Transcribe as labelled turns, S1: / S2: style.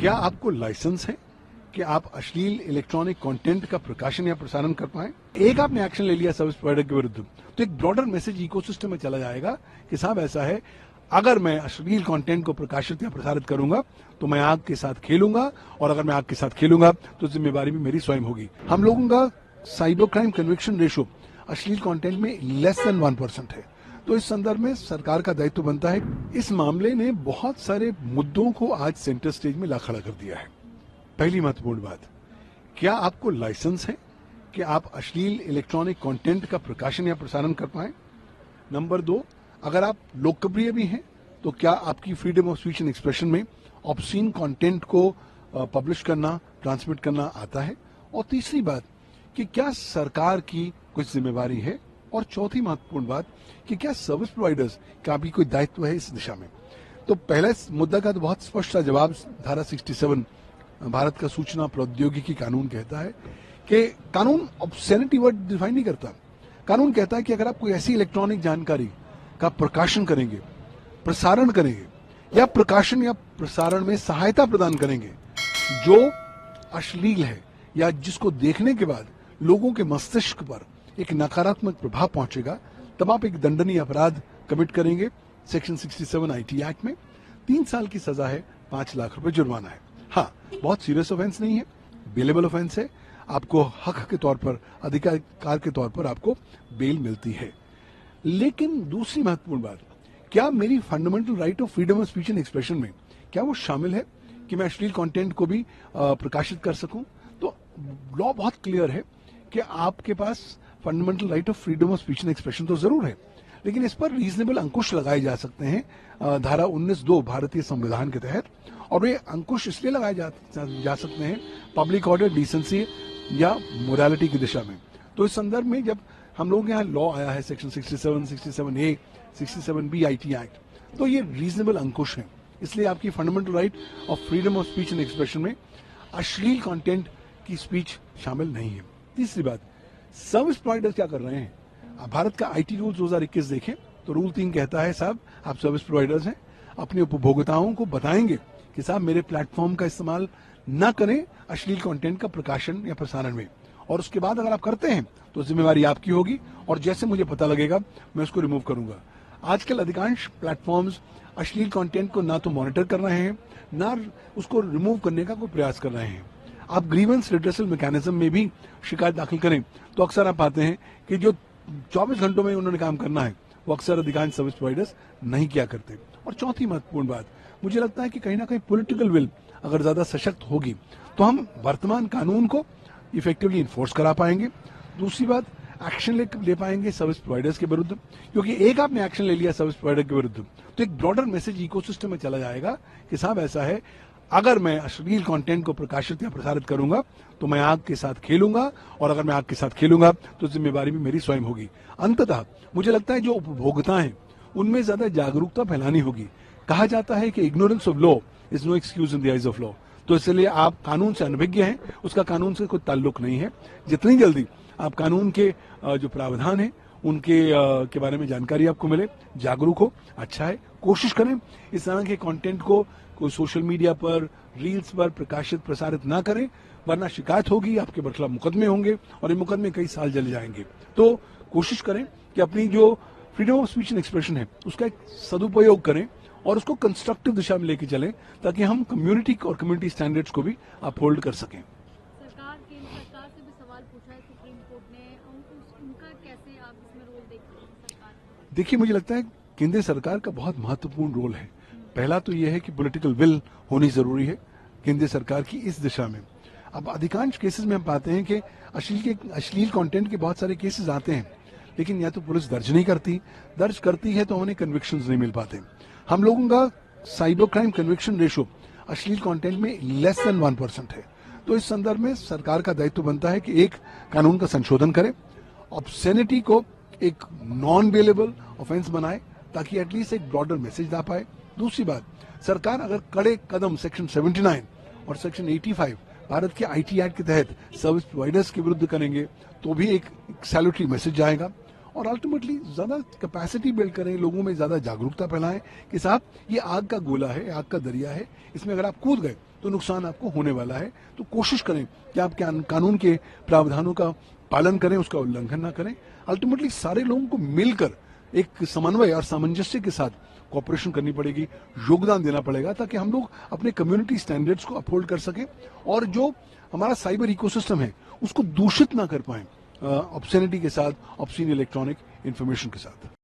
S1: क्या आपको लाइसेंस है कि आप अश्लील इलेक्ट्रॉनिक कंटेंट का प्रकाशन या प्रसारण कर पाए? एक आपने एक्शन ले लिया सर्विस प्रोवाइडर के विरुद्ध, तो एक ब्रॉडर मैसेज इकोसिस्टम में चला जाएगा कि साहब ऐसा है, अगर मैं अश्लील कंटेंट को प्रकाशित या प्रसारित करूंगा तो मैं आग के साथ खेलूंगा, और अगर मैं आग के साथ खेलूंगा तो जिम्मेवारी भी मेरी स्वयं होगी। हम लोगों का साइबर क्राइम कन्विक्शन रेशो अश्लील कंटेंट में लेस देन 1% है। तो इस संदर्भ में सरकार का दायित्व बनता है। इस मामले ने बहुत सारे मुद्दों को आज सेंटर स्टेज में ला खड़ा कर दिया है। पहली महत्वपूर्ण बात, क्या आपको लाइसेंस है कि आप अश्लील इलेक्ट्रॉनिक कंटेंट का प्रकाशन या प्रसारण कर पाए? नंबर 2, अगर आप लोकप्रिय भी हैं तो क्या आपकी freedom of speech and expression में ऑब्सीन कंटेंट को पब्लिश करना, ट्रांसमिट करना आता है? और तीसरी बात कि क्या सरकार की कुछ जिम्मेवारी है? और चौथी महत्वपूर्ण बात कि क्या सर्विस प्रोवाइडर्स का भी कोई दायित्व है इस दिशा में? तो पहले मुद्दा का तो बहुत स्पष्ट सा जवाब धारा 67 भारत का सूचना प्रौद्योगिकी कानून कहता है कि कानून ऑब्सैनिटी वर्ड डिफाइन नहीं करता। कानून कहता है कि अगर आप कोई ऐसी इलेक्ट्रॉनिक जानकारी का प्रकाशन करेंगे, प्रसारण करेंगे, या प्रकाशन या प्रसारण में सहायता प्रदान करेंगे जो अश्लील है या जिसको देखने के बाद लोगों के मस्तिष्क पर एक नकारात्मक प्रभाव पहुंचेगा, तब आप एक दंडनीय अपराध कमिट करेंगे। सेक्शन 67 आईटी एक्ट में 3 साल की सजा है, 5 लाख रुपए जुर्माना है। हाँ, बहुत सीरियस ऑफेंस नहीं है, बेलेबल ऑफेंस है। आपको हक के तौर पर, अधिकार के तौर पर आपको बेल मिलती है। लेकिन दूसरी महत्वपूर्ण बात, क्या मेरी fundamental right of freedom of speech and expression में क्या वो शामिल है कि मैं अश्लील कंटेंट को भी प्रकाशित कर सकूं? तो लॉ बहुत क्लियर है कि आपके पास fundamental right of freedom of speech and expression तो जरूर है, लेकिन इस पर रीजनेबल अंकुश लगाए जा सकते हैं धारा 19(2) भारतीय संविधान के तहत। और वे अंकुश इसलिए लगाए जा सकते हैं पब्लिक ऑर्डर, डिसेंसी या मोरालिटी की दिशा में। तो इस संदर्भ में जब हम लोग यहाँ लॉ आया है section 67, 67A, 67B IT act, तो ये रीजनेबल अंकुश है। इसलिए आपकी fundamental right of freedom of speech and expression में अश्लील कंटेंट की स्पीच शामिल नहीं है। तीसरी बात, सर्विस प्रोवाइडर्स क्या कर रहे हैं? आप भारत का आईटी रूल 2021 देखें तो रूल 3 कहता है साहब, आप सर्विस प्रोवाइडर्स हैं, अपने उपभोक्ताओं को बताएंगे कि साहब मेरे प्लेटफॉर्म का इस्तेमाल न करें अश्लील कंटेंट का प्रकाशन या प्रसारण में, और उसके बाद अगर आप करते हैं तो जिम्मेवारी आपकी होगी, और जैसे मुझे पता लगेगा मैं उसको रिमूव करूंगा। आजकल अधिकांश प्लेटफॉर्म्स अश्लील कंटेंट को ना तो मॉनिटर कर रहे हैं, ना उसको रिमूव करने का कोई प्रयास कर रहे हैं। आप ग्रीवेंस रिड्रेसल मैकेनिज्म में भी शिकायत दाखिल करें तो अक्सर आप पाते हैं कि जो 24 घंटों में उन्होंने काम करना है वो अक्सर अधिकांश सर्विस प्रोवाइडर्स नहीं किया करते। और चौथी महत्वपूर्ण बात, मुझे लगता है कि कहीं ना कहीं पॉलिटिकल विल अगर ज्यादा सशक्त होगी तो हम वर्तमान कानून को इफेक्टिवली इन्फोर्स करा पाएंगे। दूसरी बात, एक्शन ले पाएंगे सर्विस प्रोवाइडर्स के विरुद्ध, क्योंकि एक आपने एक्शन ले लिया सर्विस प्रोवाइडर के विरुद्ध तो एक ब्रॉडर मैसेज इकोसिस्टम में चला जाएगा कि साहब ऐसा है, अगर मैं अश्लील कंटेंट को प्रकाशित या प्रसारित करूंगा तो मैं आग के साथ खेलूंगा, और अगर मैं आग के साथ खेलूंगा तो जिम्मेवारी भी मेरी स्वयं होगी। अंततः मुझे लगता है जो उपभोक्ता हैं उनमें ज्यादा जागरूकता फैलानी होगी। कहा जाता है कि ignorance of law is no excuse in the eyes of law. तो इसलिए आप कानून से अनभिज्ञ हैं, उसका कानून से कोई ताल्लुक नहीं है। जितनी जल्दी आप कानून के जो प्रावधान है उनके के बारे में जानकारी आपको मिले, जागरूक हो, अच्छा है। कोशिश करें इस तरह के कंटेंट को कोई सोशल मीडिया पर, रील्स पर प्रकाशित प्रसारित ना करें, वरना शिकायत होगी, आपके खिलाफ मुकदमे होंगे और ये मुकदमे कई साल चले जाएंगे। तो कोशिश करें कि अपनी जो freedom of speech and expression है उसका एक सदुपयोग करें और उसको कंस्ट्रक्टिव दिशा में लेके चलें, ताकि हम कम्युनिटी और कम्युनिटी स्टैंडर्ड्स को भी अपहोल्ड कर सकें।
S2: सरकार से भी सवाल पूछा है सुप्रीम कोर्ट ने, उनका कैसे आप इसमें रोल देखते हैं सरकार?
S1: देखिए, मुझे लगता है केंद्र सरकार का बहुत महत्वपूर्ण रोल है। पहला तो यह है कि पॉलिटिकल विल होनी जरूरी है केंद्र सरकार की इस दिशा में। अब अधिकांश केसेस में हम पाते हैं कि अश्लील कंटेंट के बहुत सारे केसेस आते हैं, लेकिन या तो पुलिस दर्ज नहीं करती, दर्ज करती है तो उन्हें कन्विक्शंस नहीं मिल पाते। हम लोगों का साइबर क्राइम कन्विक्शन रेशो अश्लील कंटेंट में लेस देन 1% है। तो इस संदर्भ में सरकार का दायित्व बनता है कि एक, कानून का संशोधन करे, ऑब्सैनिटी को एक नॉन बेलेबल ऑफेंस बनाए ताकि एटलीस्ट एक ब्रॉडर मैसेज दा पाए। दूसरी बात, सरकार अगर कड़े कदम सेक्शन 79 और सेक्शन 85 भारत के आईटी एक्ट के तहत सर्विस प्रोवाइडर्स के विरुद्ध करेंगे तो भी एक सैल्यूटरी मैसेज जाएगा। और अल्टीमेटली ज्यादा कैपेसिटी बिल्ड करें, लोगों में ज्यादा जागरूकता फैलाएं कि साहब ये आग का गोला है, आग का दरिया है, इसमें अगर आप कूद गए तो नुकसान आपको होने वाला है। तो कोशिश करें कि आप कानून के प्रावधानों का पालन करें, उसका उल्लंघन ना करें। अल्टीमेटली सारे लोगों को मिलकर एक समन्वय और सामंजस्य के साथ कॉपरेशन करनी पड़ेगी, योगदान देना पड़ेगा, ताकि हम लोग अपने कम्युनिटी स्टैंडर्ड्स को अपहोल्ड कर सकें और जो हमारा साइबर इकोसिस्टम है उसको दूषित ना कर पाए ऑब्सैनिटी के साथ, ऑब्सीन इलेक्ट्रॉनिक इंफॉर्मेशन के साथ।